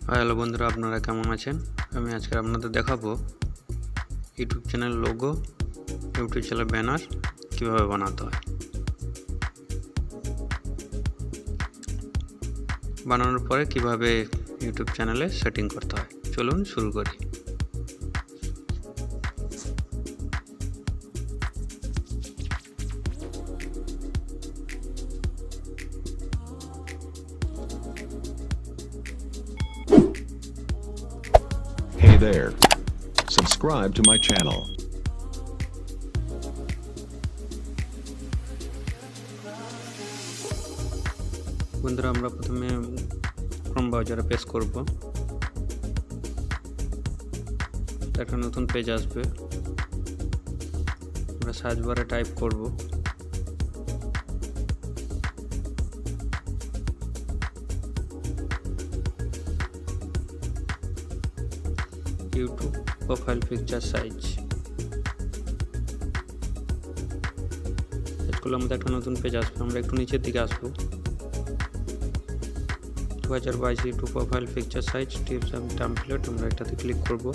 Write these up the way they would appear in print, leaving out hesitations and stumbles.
Hello বন্ধুরা, আপনারা কেমন আছেন? আমি আজকে আপনাদের দেখাবো YouTube channel logo, YouTube channel banner কীভাবে বানাতে হয়। বানানোর পরে কিভাবে ইউটিউব চ্যানেলে সেটিং করতে হয়, চলুন শুরু করি। Hey there. Subscribe to my channel. বন্ধুরা, আমরা প্রথমে ক্রোম ব্রাউজারে পেজ করব। একটা নতুন পেজ আসবে, আমরা সার্চ বারে টাইপ করব YouTube profile picture size. Search করলে আমাদের একটা নতুন পেজ আসবে। আমরা একটু নিচের দিকে আসবো। 2022 YouTube profile picture size tips and template, আমরা এটাতে ক্লিক করব।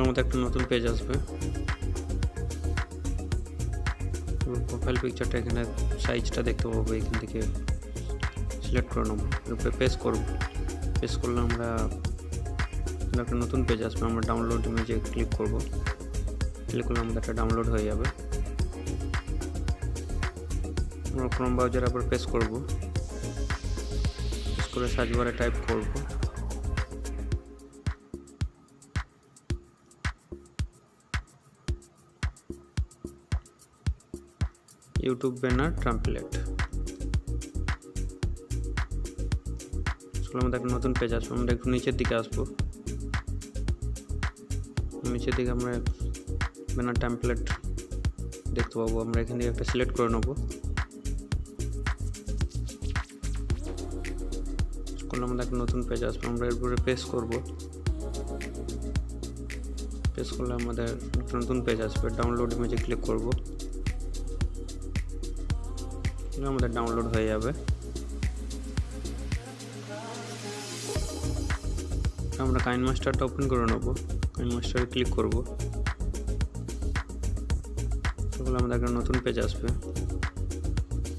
আমাদের একটা নতুন পেজ আসবে। প্রোফাইল পিকচারটা এখানে সাইজটা দেখতে পাবো, এখান থেকে সিলেক্ট করে নেব, এরপরে পেস্ট করব। পেস্ট করলে আমরা একটা নতুন পেজ আসবে। আমরা ডাউনলোড ইমেজে ক্লিক করব। ক্লিক করলে আমাদের একটা ডাউনলোড হয়ে যাবে। আমরা ক্রোম ব্রাউজারে আবার পেস্ট করব। পেস্ট করে সার্চ বারে টাইপ করব ইউটিউব ব্যানার টেমপ্লেট। আমাদের একটা নতুন পেজ আসবে। আমরা একটু নিচের দিকে আসবো। নিচের দিকে আমরা ব্যানার টেমপ্লেট দেখতে পাবো। আমরা এখান থেকে একটা সিলেক্ট করে নেব। করলে আমাদের একটা নতুন পেজ আসবে। আমরা এরপরে পেস্ট করব। পেস্ট করলে আমাদের একটা নতুন পেজ আসবে। ডাউনলোড ইমেজে ক্লিক করব। আমাদের ডাউনলোড হয়ে যাবে। আমরা কাইনমাস্টারটা ওপেন করে নেব। কাইনমাস্টারে ক্লিক করব। তাহলে আমাদের একটা নতুন পেজ আসবে।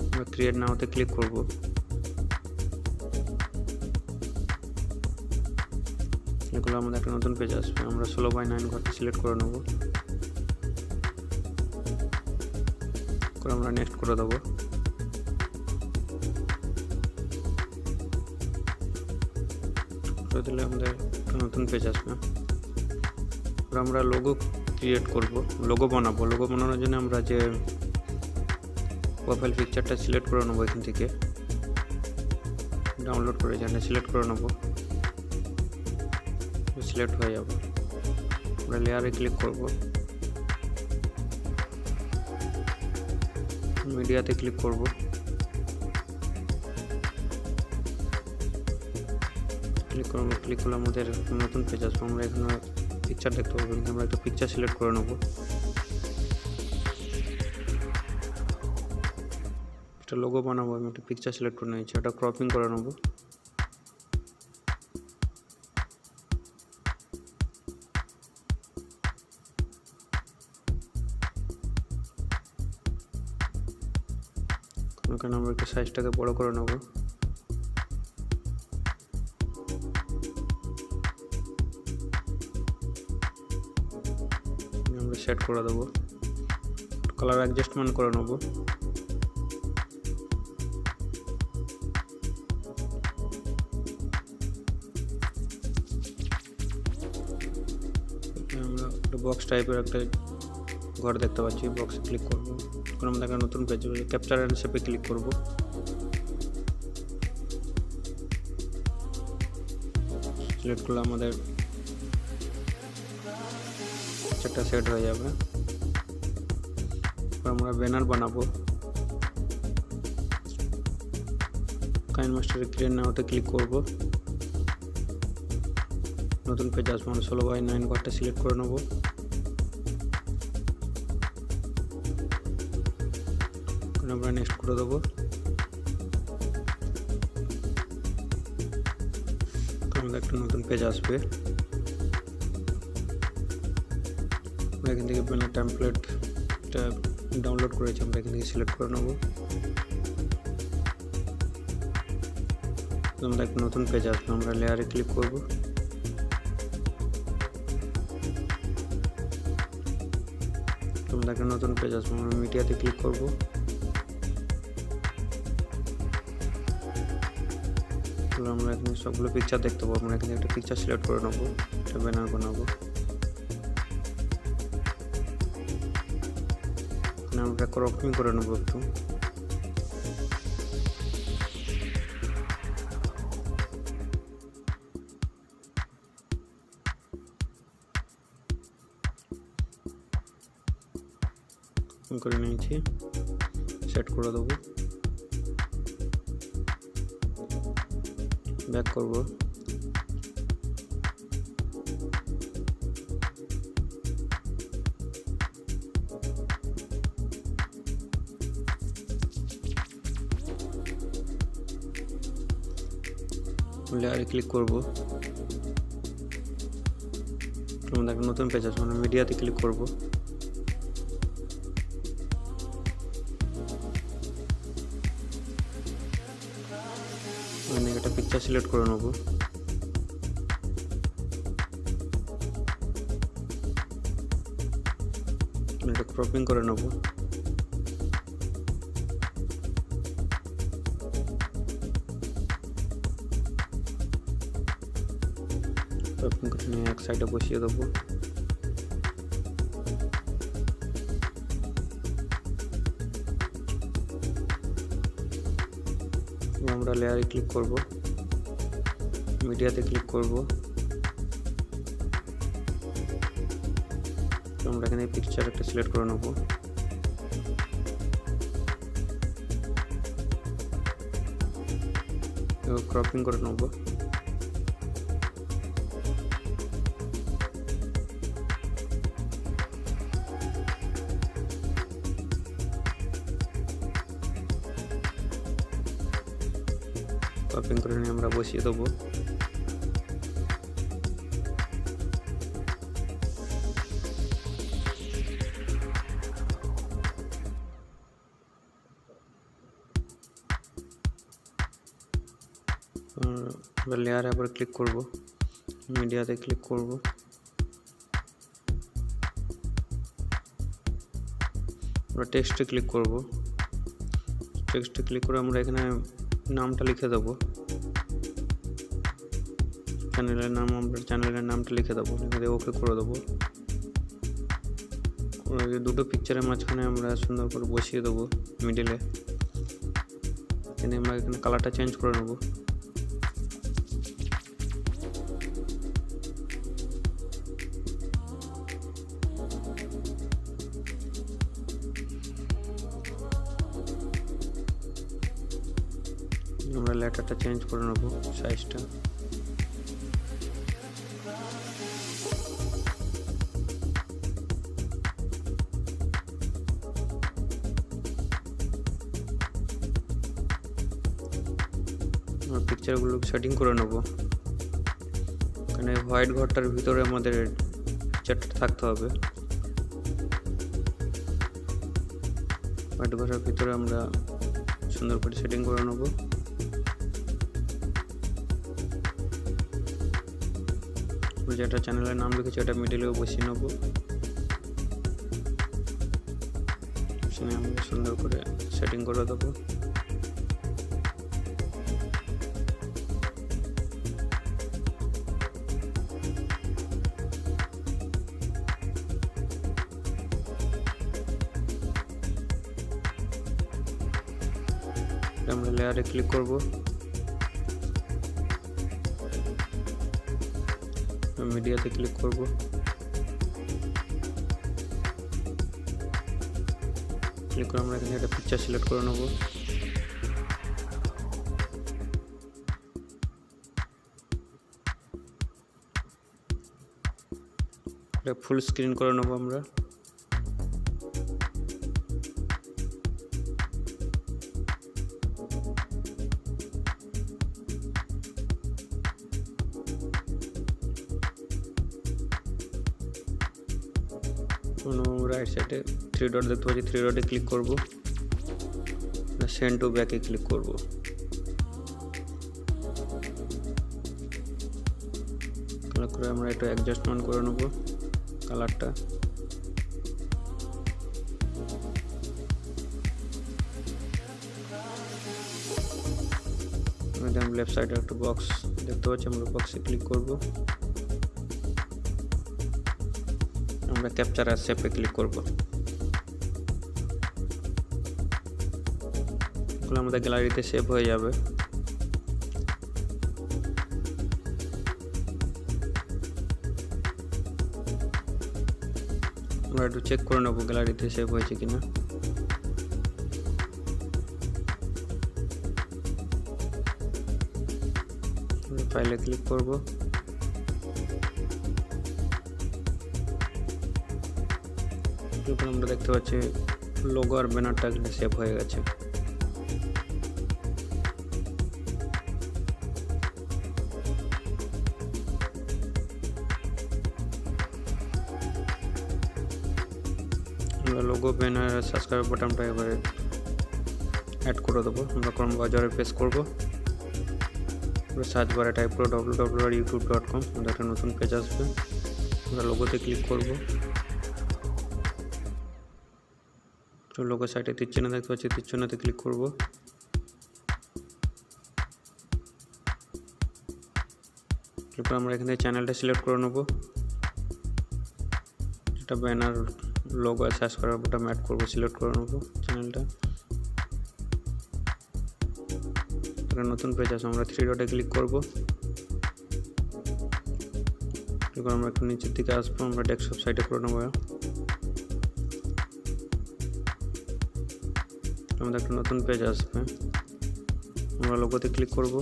আমরা ক্রিয়েট নাওতে ক্লিক করব। এগুলো আমাদের একটা নতুন পেজ আসবে। আমরা 16:9 ঘরটা সিলেক্ট করে নেব। করে আমরা নেক্সট করে দেবো। দিলে আমাদের একটা নতুন পেজ আসবে। আমরা লোগো ক্রিয়েট করব, লোগো বানাবো। লোগো বানানোর জন্য আমরা যে প্রোফাইল পিকচারটা সিলেক্ট করে নেবো, এখান থেকে ডাউনলোড করে এখানে সিলেক্ট করে নেবো। সিলেক্ট হয়ে যাবে। আমরা লেয়ারে ক্লিক করব। মিডিয়াতে ক্লিক করব। ক্লিক করলে আমাদের নতুন পেজ আসবে। আমরা এখানে পিকচার দেখতে পাবো। আমরা একটা পিকচার সিলেক্ট করে নেব। একটা লোগো বানাবো। আমি একটা পিকচার সিলেক্ট করে নিয়েছি, ওটা ক্রপিং করে নেব। ওখানে আমরা একটু সাইজটাকে বড় করে নেব। আমরা সেট করে দেবো। কালার অ্যাডজাস্টমেন্ট করে নেব। আমরা একটা বক্স টাইপের একটা ঘর দেখতে পাচ্ছি। বক্সে ক্লিক করব। এখন আমরা একটা নতুন পেজ ক্যাপচার এন্ড শেপে ক্লিক করব। সিলেক্ট করলে আমাদের পিকচারটা সেট হয়ে যাবে। আমরা ব্যানার বানাবো। কাইনমাস্টারে ক্রিয়েট নাওতে ক্লিক করব। নতুন পেজ আসবে। আমরা 16:9 ঘরটা সিলেক্ট করে নেব। আমরা নেক্সট করে দেবো। আমাদের একটা নতুন পেজ আসবে। আমরা এখান থেকে ব্যানার টেমপ্লেটটা ডাউনলোড করেছি, আমরা এখান থেকে সিলেক্ট করে নেব। আমাদের একটা নতুন পেজ আসবে, আমরা লেয়ারে ক্লিক করব। আমাদের একটা নতুন পেজ আসবে, আমরা মিডিয়াতে ক্লিক করব। আমরা এখানে সবগুলো পিকচার দেখতে পাবো। আমরা এখানে একটা পিকচার সিলেক্ট করে নেব, একটা ব্যানার বানাবো। আমরা ক্রপিং করে নেব একটু। করে নিয়েছি, সেট করে দেবো। ব্যাক করব। লেয়ারে ক্লিক করব। আমাদের একটা নতুন পেজ আসবে, আমরা মিডিয়াতে ক্লিক করব। আমি একটা পিকচার সিলেক্ট করে নেব। এটা ক্রপিং করে নেব। ক্রপিং করে নিয়ে এক সাইডে বসিয়ে দেবো। আমরা লেয়ারে ক্লিক করব, মিডিয়াতে ক্লিক করব। আমরা এখানে পিকচার একটা সিলেক্ট করে নেব। ক্রপিং করে নেব। ক্রপিং করে নিয়ে আমরা বসিয়ে দেবো। লেয়ারে আবার ক্লিক করব, মিডিয়াতে ক্লিক করব। আমরা টেক্সটে ক্লিক করব। টেক্সটে ক্লিক করে আমরা এখানে নামটা লিখে দেবো। চ্যানেলের নাম, আমরা চ্যানেলের নামটা লিখে দেবো, লিখে ওকে করে দেবো। দুটো পিকচারের মাঝখানে আমরা সুন্দর করে বসিয়ে দেবো মিডিলে। এখানে আমরা এখানে কালারটা চেঞ্জ করে নেব। আমরা লেটারটা চেঞ্জ করে নেব, সাইজটা। পিকচারগুলো সেটিং করে নেব। এখানে হোয়াইট ঘরটার ভিতরে আমাদের পিকচারটা থাকতে হবে। হোয়াইট ঘরের ভিতরে আমরা সুন্দর করে সেটিং করে নেব। যেটা চ্যানেলের নাম লিখেছি এটা মিডিলেও বসিয়ে নেব। সেখানে আমরা সুন্দর করে সেটিং করে দেবো। আমরা লেয়ারে ক্লিক করব, মিডিয়াতে ক্লিক করব। ক্লিক করে আমরা এখানে একটা পিকচার সিলেক্ট করে নেব। এটা ফুল স্ক্রিন করে নেব আমরা। রাইট সাইডে থ্রি ডট দেখতে পাচ্ছি, থ্রি ডটে ক্লিক করব, সেন্ড টু ব্যাকে ক্লিক করব। ক্লিক করে আমরা একটু অ্যাডজাস্টমেন্ট করে নেব কালারটা। লেফট সাইডে একটা বক্স দেখতে পাচ্ছি, আমরা বক্সে ক্লিক করব, আমরা ক্যাপচার আর শেপে ক্লিক করব। এগুলো আমাদের গ্যালারিতে সেভ হয়ে যাবে। আমরা একটু চেক করে নেবো গ্যালারিতে সেভ হয়েছে কিনা। ফাইলে ক্লিক করব, আমরা দেখতে পাচ্ছি লোগো আর ব্যানারটা সেভ হয়ে গেছে। আমরা লোগো, ব্যানার, সাবস্ক্রাইব বাটনটা এবারে অ্যাড করে দেবো। আমরা ক্রোম ব্রাউজারে পেস্ট করব, সার্চ বারে টাইপ করো www.youtube.com, আমাদের একটা নতুন পেজ আসবে। আমরা লোগোতে ক্লিক করব, তো লোগো সাইটে তীর চিহ্ন দেখতে পাচ্ছি, তীর চিহ্নতে ক্লিক করব। এরপর আমরা এখান থেকে চ্যানেলটা সিলেক্ট করে নেব, যেটা ব্যানার, লোগো আর সাবস্ক্রাইব বাটন অ্যাড করব, সিলেক্ট করে নেব চ্যানেলটা। নতুন পেজ আছে, আমরা থ্রি ডটে ক্লিক করব, এরপর আমরা একটু নিচের দিকে আসবো, আমরা ডেস্কটপ সাইটে করে নেব। আমাদের একটা নতুন পেজ আসবে, আমরা লোগোতে ক্লিক করব,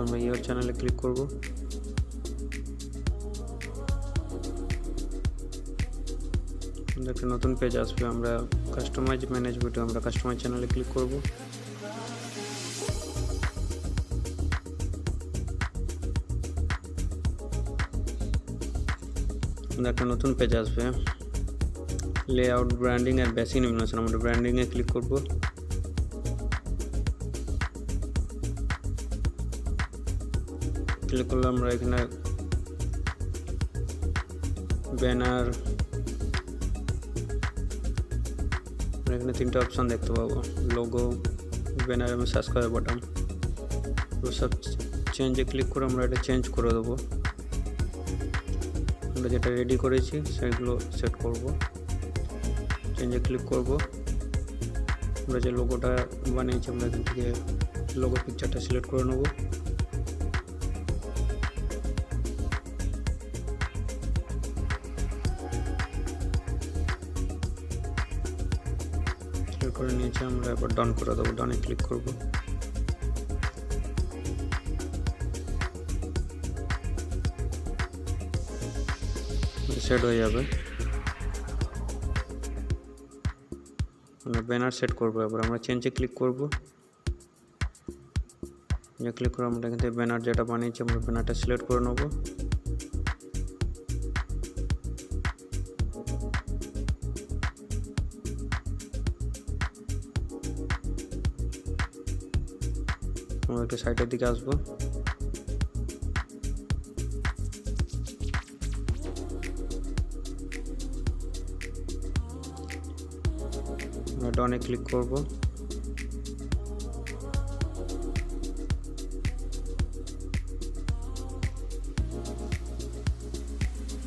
আমরা ইওর চ্যানেলে ক্লিক করব। একটা নতুন পেজ আসবে, আমরা কাস্টমাইজ ম্যানেজ ভিডিও, আমরা কাস্টমাইজ চ্যানেলে ক্লিক করব। একটা নতুন পেজ আসবে, লেআউট, ব্র্যান্ডিং আর বেসিক ইনফরমেশন, আমরা ব্র্যান্ডিংয়ে ক্লিক করব। ক্লিক করলে আমরা এখানে ব্যানার, এখানে তিনটা অপশান দেখতে পাবো, লোগো, ব্যানার এবং সাবস্ক্রাইব বাটন। সব চেঞ্জে ক্লিক করে আমরা এটা চেঞ্জ করে দেবো। আমরা যেটা রেডি করেছি সেগুলো সেট করব, চেঞ্জে ক্লিক করব। আমরা যে লোগোটা বানিয়েছি আমরা এখান থেকে লোগো পিকচারটা সিলেক্ট করে নেব। করে নিয়েছি, আমরা এবার ডান করে দেবো, ডানে ক্লিক করব। সেট হয়ে যাবে। আমরা ব্যানার সেট করবো, এবার আমরা চেঞ্জে ক্লিক করব, ক্লিক করে আমরা এখান থেকে ব্যানার যেটা বানিয়েছি আমরা ব্যানারটা সিলেক্ট করে নেব। আমরা একটু সাইডের দিকে আসবো, আমরা ডানে ক্লিক করব।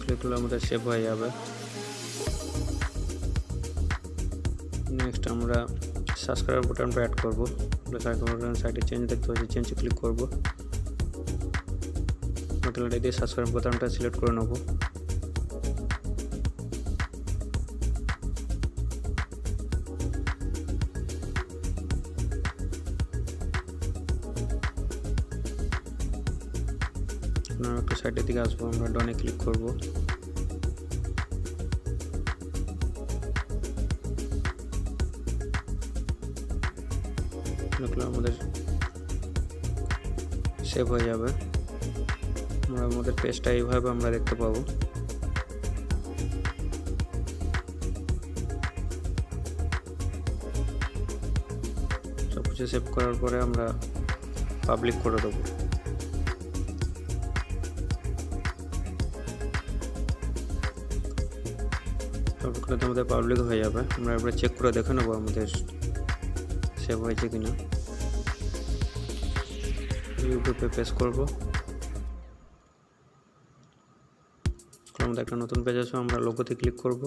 ক্লিক করলে আমাদের সেভ হয়ে যাবে। নেক্সট আমরা সাবস্ক্রাইব বাটনটা অ্যাড করব, সাইডে চেঞ্জ দেখতে পাচ্ছি, চেঞ্জে ক্লিক করব। গ্যালারি দিয়ে সাবস্ক্রাইব বাটনটা সিলেক্ট করে নেব। আমরা একটু সাইডের দিকে আসবো, আমরা ডানে ক্লিক করব। আমাদের সেভ হয়ে যাবে। আমরা আমাদের পেজটা এইভাবে আমরা দেখতে পাবো। সব কিছু সেভ করার পরে আমরা পাবলিক করে দেবো। তারপরে আমাদের পাবলিক হয়ে যাবে। আমরা এবার চেক করে দেখে নেবো আমাদের সেভ হয়েছে কিনা। ইউটিউবে পেজ করব, আমাদের একটা নতুন পেজ আসবে, আমরা লোগোতে ক্লিক করব।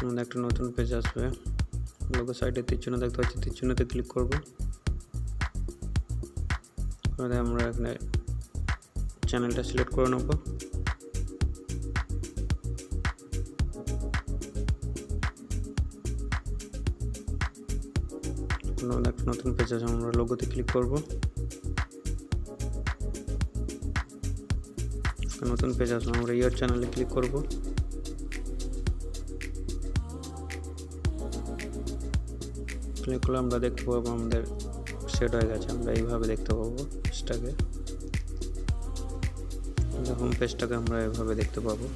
আমাদের একটা নতুন পেজ আসবে, লোগো সাইডে তীর চিহ্ন দেখতে পাচ্ছি, তীর চিহ্নতে ক্লিক করব। আমরা এখানে চ্যানেলটা সিলেক্ট করে নেব। একটা নতুন পেজ আছে, আমরা লোগোতে ক্লিক করব। নতুন পেজ আসবে, আমরা ইয়ার চ্যানেলে ক্লিক করব। ক্লিক করলে আমরা দেখতে পাবো আমাদের সেট হয়ে গেছে। আমরা এইভাবে দেখতে পাবো পেজটাকে, হোম পেজটাকে আমরা এইভাবে দেখতে পাবো।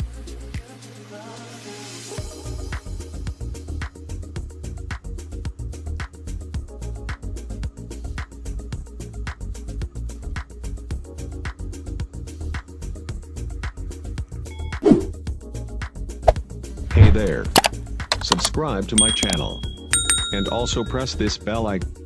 Hey there. Subscribe to my channel. And also press this bell icon.